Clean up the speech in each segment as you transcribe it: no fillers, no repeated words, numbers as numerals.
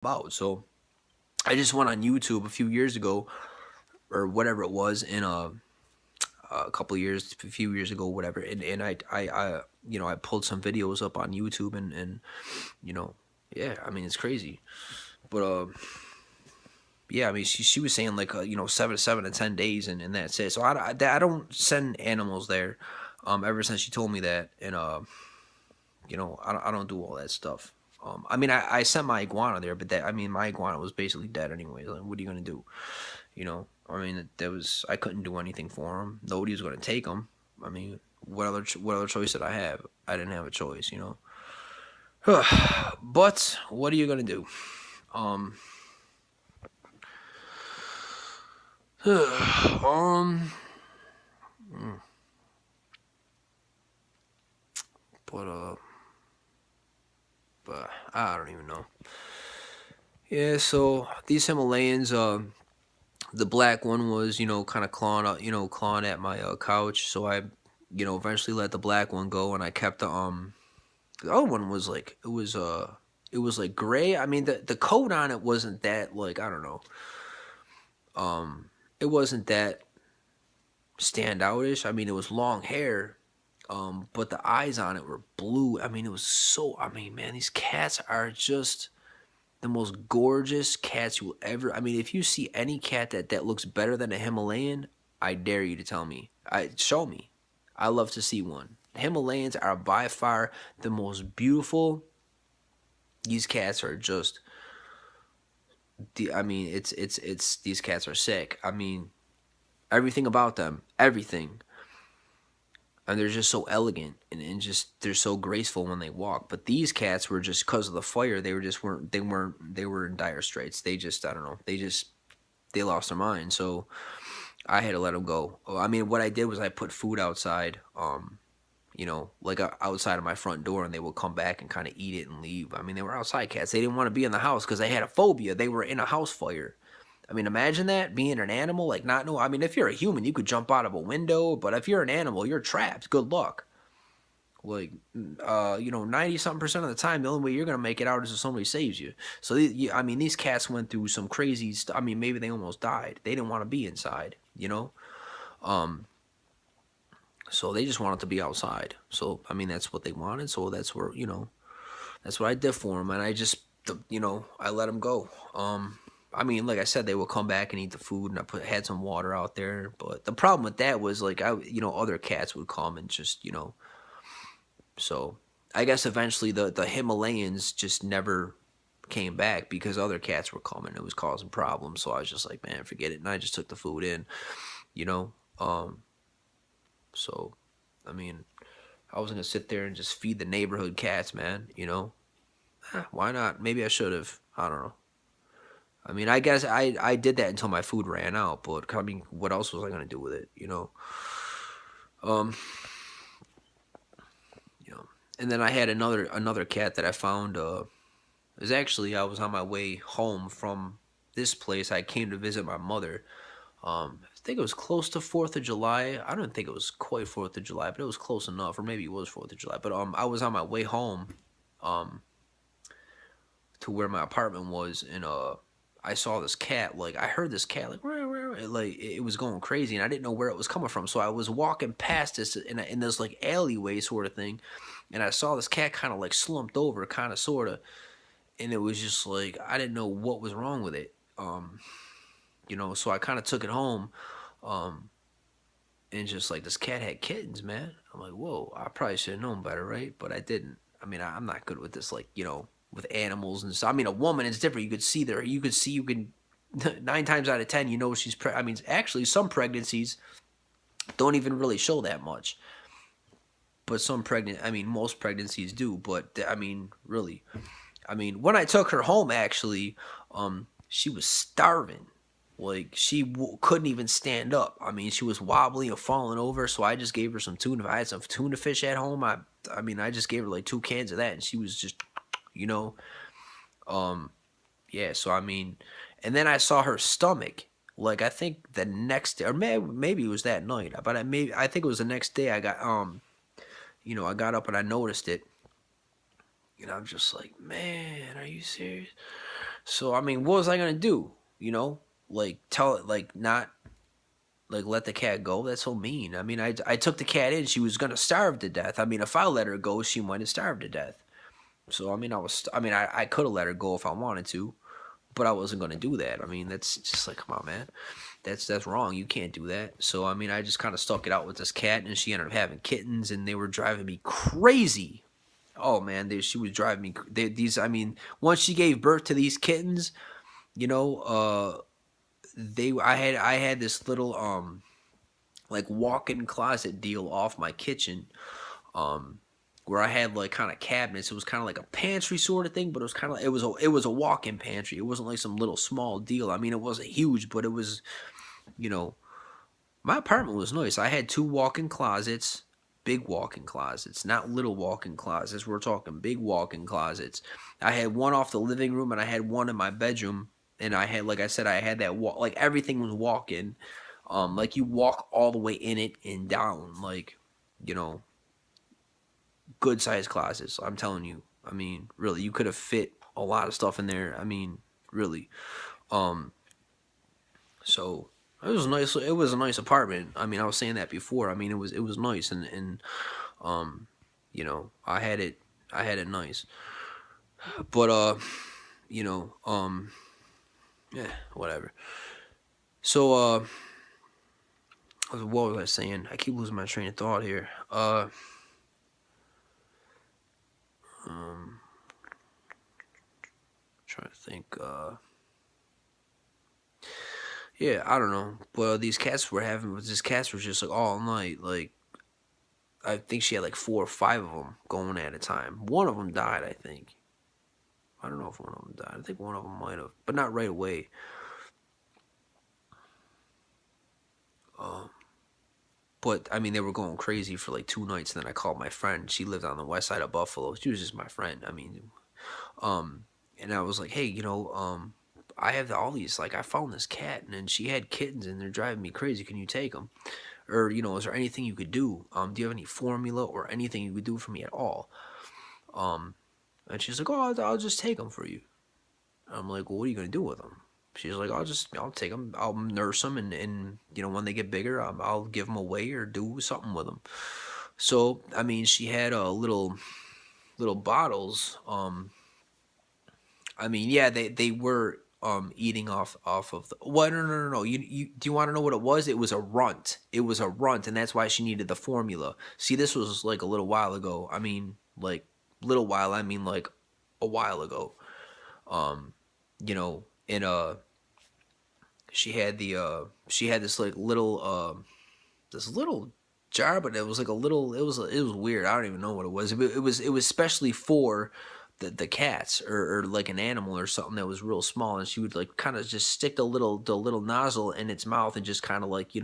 about. So I just went on YouTube a few years ago or whatever it was in a couple of years, a few years ago, whatever. And I I pulled some videos up on YouTube and you know, yeah, I mean it's crazy. But yeah, I mean she was saying like 7 to 10 days and that's it. So I don't send animals there. Ever since she told me that, and I don't do all that stuff. I mean, I sent my iguana there, but that I mean, my iguana was basically dead anyway. Like, what are you gonna do? I mean, there was I couldn't do anything for him. Nobody was gonna take him. I mean, what other choice did I have? I didn't have a choice. But what are you gonna do? Um, um, but I don't even know. Yeah, so these Himalayans, the black one was kind of clawing at my couch, so I eventually let the black one go, and I kept the other one was like it was like gray. I mean, the coat on it wasn't that, like, I don't know, it wasn't that standoutish. I mean, it was long hair, but the eyes on it were blue. I mean, it was so, I mean, man, these cats are just the most gorgeous cats you will ever. I mean, if you see any cat that looks better than a Himalayan, I dare you to tell me. I Show me. I love to see one. Himalayans are by far the most beautiful. These cats are just. I mean, it's these cats are sick. I mean, everything about them, everything, and they're just so elegant and just they're so graceful when they walk. But these cats were just, because of the fire, they were just weren't they were in dire straits. They just, I don't know, they lost their mind. So I had to let them go. I mean, what I did was I put food outside, like outside of my front door, and they would come back and kind of eat it and leave. I mean, they were outside cats. They didn't want to be in the house because they had a phobia. They were in a house fire. I mean, imagine that, being an animal, like not know. I mean, if you're a human, you could jump out of a window, but if you're an animal, you're trapped. Good luck. Like, 90 something percent of the time, the only way you're gonna make it out is if somebody saves you. So, I mean, these cats went through some crazy stuff. I mean, maybe they almost died. They didn't want to be inside. Um, so they just wanted to be outside. So, I mean, that's what they wanted. So that's what I did for them, and I just, I let them go. I mean, like I said, they would come back and eat the food, and had some water out there. But the problem with that was, like, other cats would come and just, so I guess eventually the Himalayans just never came back because other cats were coming. It was causing problems. So I was just like, man, forget it. And I just took the food in, you know. So I mean, I was gonna sit there and just feed the neighborhood cats, man. Why not? Maybe I should have. I don't know. I mean, I guess I did that until my food ran out. But I mean, what else was I gonna do with it? Um, you know. And then I had another cat that I found. It was actually, I was on my way home from this place. I came to visit my mother. I think it was close to Fourth of July. I don't think it was quite Fourth of July, but it was close enough, or maybe it was Fourth of July. But I was on my way home, um, to where my apartment was, and I saw this cat. Like, I heard this cat like, "Rah, rah, rah," like it was going crazy, and I didn't know where it was coming from. So I was walking past this in this like alleyway sort of thing, and I saw this cat kind of like slumped over, kind of sort of, and it was just like I didn't know what was wrong with it. So I kind of took it home, um, and just like, this cat had kittens, man. I'm like, whoa, I probably should have known better, right? But I didn't. I mean, I'm not good with this, like, with animals and stuff. I mean, a woman is different. You can 9 times out of 10, she's I mean, actually, some pregnancies don't even really show that much, but I mean, most pregnancies do. But I mean, really, I mean, when I took her home, actually, she was starving. Like, she couldn't even stand up. I mean, she was wobbly and falling over. So I just gave her some tuna. I had some tuna fish at home. I mean, I just gave her like 2 cans of that, and she was just, you know, um, yeah. So I mean, and then I saw her stomach. Like, I think the next day, or maybe it was that night, but I think it was the next day. I got up and I noticed it, and I'm just like, man, are you serious? So I mean, what was I gonna do? You know, like tell it, like not like let the cat go. That's so mean. I mean, I took the cat in. She was gonna starve to death. I mean, if I let her go, she might have starved to death. So I mean, I could have let her go if I wanted to, but I wasn't gonna do that. I mean, that's just like, come on, man, that's wrong. You can't do that. So I mean, I just kind of stuck it out with this cat, and she ended up having kittens, and they were driving me crazy. Oh man, she was driving me. These, I mean, once she gave birth to these kittens, you know, I had this little like walk-in closet deal off my kitchen, um where I had like kind of cabinets. It was kind of like a pantry sort of thing, but it was kind of, it was a walk-in pantry. It wasn't like some little small deal. I mean, it wasn't huge, but it was, you know, my apartment was nice. I had two walk-in closets, big walk-in closets, not little walk-in closets. We're talking big walk-in closets. I had one off the living room, and I had one in my bedroom. And I had, like I said, I had that like everything was walk-in. Like you walk all the way in it and down, like, you know, good sized closets. I'm telling you. I mean, really, you could have fit a lot of stuff in there. I mean, really. Um, so it was nice. It was a nice apartment. I mean, I was saying that before. I mean, it was nice, and um, you know, I had it nice. But you know, yeah, whatever. So what was I saying? I keep losing my train of thought here. Um, trying to think. Yeah, I don't know. Well, these cats were just like all night. Like, I think she had like 4 or 5 of them going at a time. One of them died, I think. I don't know if one of them died. I think one of them might have, but not right away. Um, but I mean, they were going crazy for like 2 nights. And then I called my friend. She lived on the west side of Buffalo. She was just my friend. I mean, um, and I was like, hey, I have all these. Like, I found this cat, and then she had kittens, and they're driving me crazy. Can you take them? Or, is there anything you could do? Do you have any formula or anything you could do for me at all? Um, and she's like, oh, I'll just take them for you. I'm like, well, what are you gonna do with them? She's like, I'll take them, I'll nurse them, and when they get bigger, I'll give them away or do something with them. So, I mean, she had little bottles. I mean, yeah, they were eating off of the. What? No. You do you want to know what it was? It was a runt. It was a runt, and that's why she needed the formula. See, this was like a little while ago. I mean, like little while. I mean, like a while ago. Um, and she had this like little this little jar, but it was like a little. It was weird. I don't even know what it was. It was especially for the cats, or like an animal or something that was real small, and she would like kind of just stick the little nozzle in its mouth and just kind of like,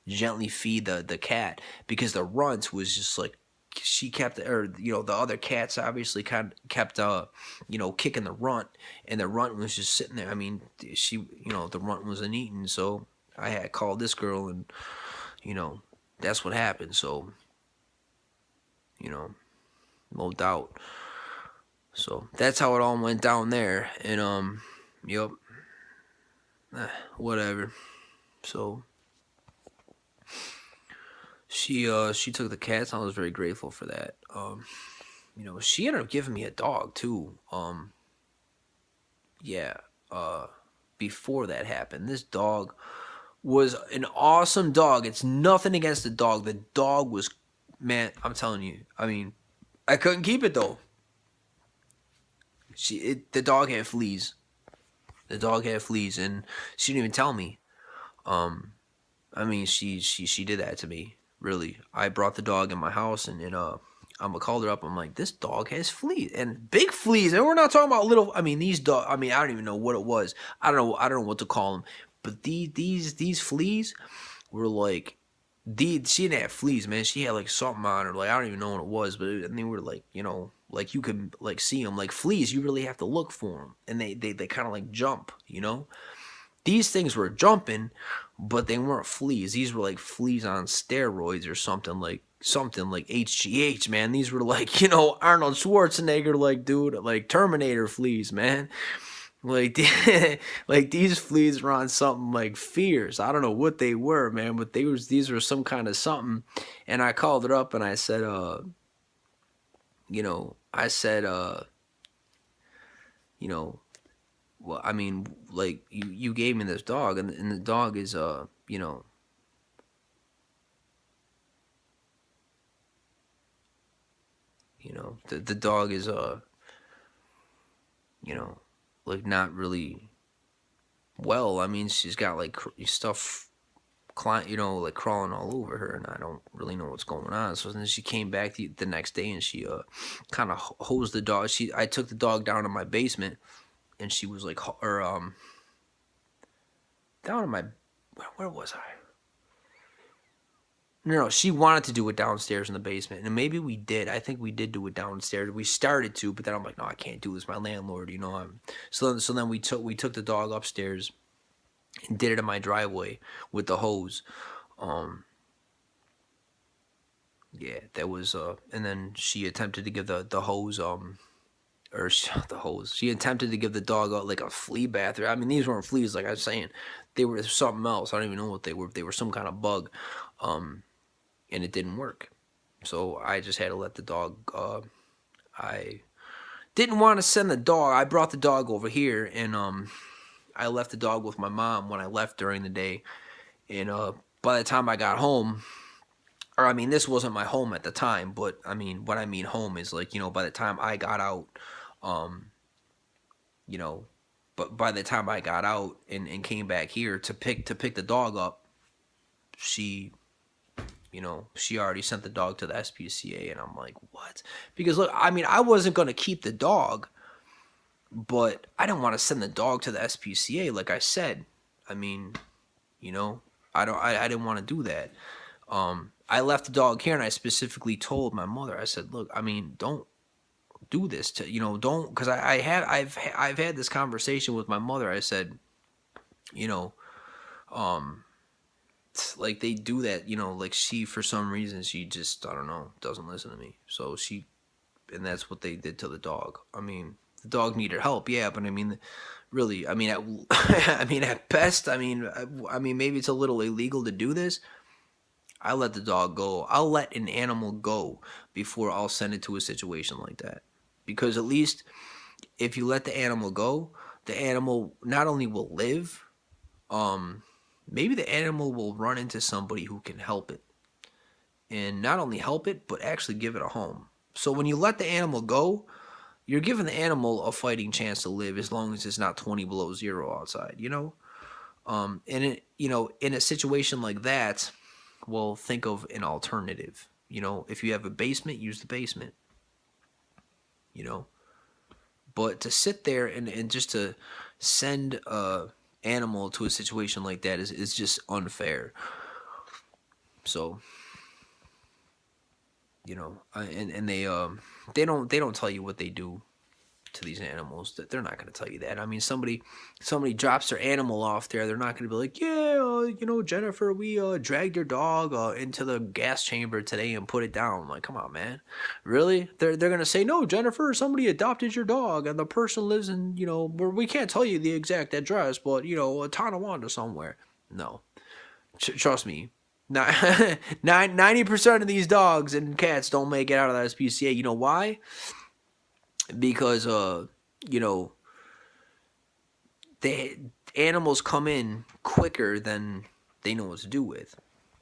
gently feed the cat, because the runt was just like, she kept, or the other cats obviously kind of kept kicking the runt, and the runt was just sitting there. I mean, the runt wasn't eating, so I had called this girl, and you know that's what happened. So, you know no doubt. So that's how it all went down there, and yep, whatever. So she took the cats, and I was very grateful for that. She ended up giving me a dog too. Yeah. Uh, Before that happened, this dog was an awesome dog. It's nothing against the dog. The dog was, man, I'm telling you. I mean, I couldn't keep it though. The dog had fleas. The dog had fleas, and she didn't even tell me. Um, I mean, she did that to me. Really, I brought the dog in my house, and I'm gonna call her up. I'm like, this dog has fleas, and big fleas, and we're not talking about little. I mean, these dog. I mean, I don't even know what it was. I don't know. I don't know what to call them. But these fleas were like, she didn't have fleas, man. She had like something on her. Like, I don't even know what it was, but they were like, like you could like see them. Like fleas, you really have to look for them, and they kind of like jump. These things were jumping, but they weren't fleas. These were like fleas on steroids or something like HGH, man. These were like, Arnold Schwarzenegger, like, dude, like Terminator fleas, man. Like, like these fleas were on something like fierce. I don't know what they were, man, but these were some kind of something. And I called it up and I said, I said, you know, well, I mean, like you gave me this dog, and the dog is, the dog is, you know, like not really well. I mean, she's got like stuff, like crawling all over her, and I don't really know what's going on. So then she came back the next day, and she kind of hosed the dog. I took the dog down to my basement, and she was like, or down in my, where was I? No, she wanted to do it downstairs in the basement, and maybe we did. I think we did do it downstairs. We started to, but then I'm like, no, I can't do this. My landlord, so then we took the dog upstairs and did it in my driveway with the hose. Um, yeah, that was and then she attempted to give the hose the hose. She attempted to give the dog like a flea bath. I mean, these weren't fleas, like I was saying. They were something else. I don't even know what they were. They were some kind of bug, and it didn't work. So I just had to let the dog. I didn't want to send the dog. I brought the dog over here, and I left the dog with my mom when I left during the day. And by the time I got home, or I mean, this wasn't my home at the time, but I mean, what I mean home is like, by the time I got out, um, you know, but by the time I got out and came back here to pick the dog up, she she already sent the dog to the SPCA, and I'm like, what? Because look, I mean, I wasn't gonna keep the dog, but I didn't want to send the dog to the SPCA, like I said. I mean, you know, I didn't want to do that. I left the dog here, and I specifically told my mother. I said, look, I mean, don't do this to don't, because I've had this conversation with my mother. I said, you know, um, like they do that, like she, for some reason, she just, I don't know, doesn't listen to me. So and that's what they did to the dog. I mean, the dog needed help, yeah, but I mean, really, I mean, I mean, at best, I mean, maybe it's a little illegal to do this. I let the dog go. I'll let an animal go before I'll send it to a situation like that. Because at least if you let the animal go, the animal not only will live, maybe the animal will run into somebody who can help it. And not only help it, but actually give it a home. So when you let the animal go, you're giving the animal a fighting chance to live as long as it's not 20 below zero outside. And in a situation like that, well, think of an alternative. If you have a basement, use the basement. You know, but to sit there and just to send a animal to a situation like that is just unfair. So and they don't tell you what they do to these animals. That they're not going to tell you that. I mean, somebody drops their animal off there, they're not going to be like, yeah, Jennifer, we dragged your dog into the gas chamber today and put it down. I'm like, come on, man, really? They're going to say, no, Jennifer, somebody adopted your dog and the person lives in where we can't tell you the exact address, but Tonawanda somewhere. No, trust me. 90% of these dogs and cats don't make it out of that SPCA. You know why? Because the animals come in quicker than they know what to do with.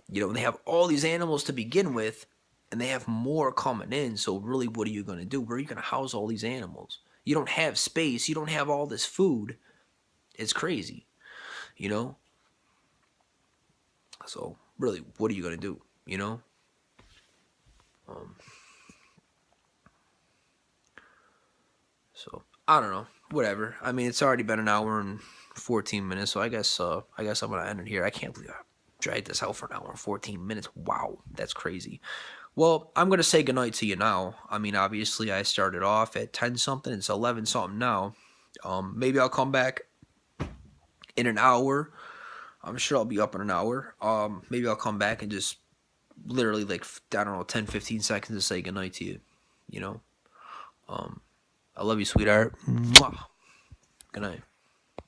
They have all these animals to begin with, and they have more coming in. So really, what are you going to do? Where are you going to house all these animals? You don't have space. You don't have all this food. It's crazy, So really, what are you going to do? Um, So I don't know. Whatever. I mean, it's already been an hour and 14 minutes, so I guess I'm gonna end it here. I can't believe I dragged this out for an hour and 14 minutes. Wow, that's crazy. Well, I'm gonna say goodnight to you now. I mean, obviously, I started off at 10 something. It's 11 something now. Maybe I'll come back in an hour. I'm sure I'll be up in an hour. Maybe I'll come back and just literally like I don't know 10, 15 seconds to say goodnight to you. You know. I love you, sweetheart. Mwah. Good night.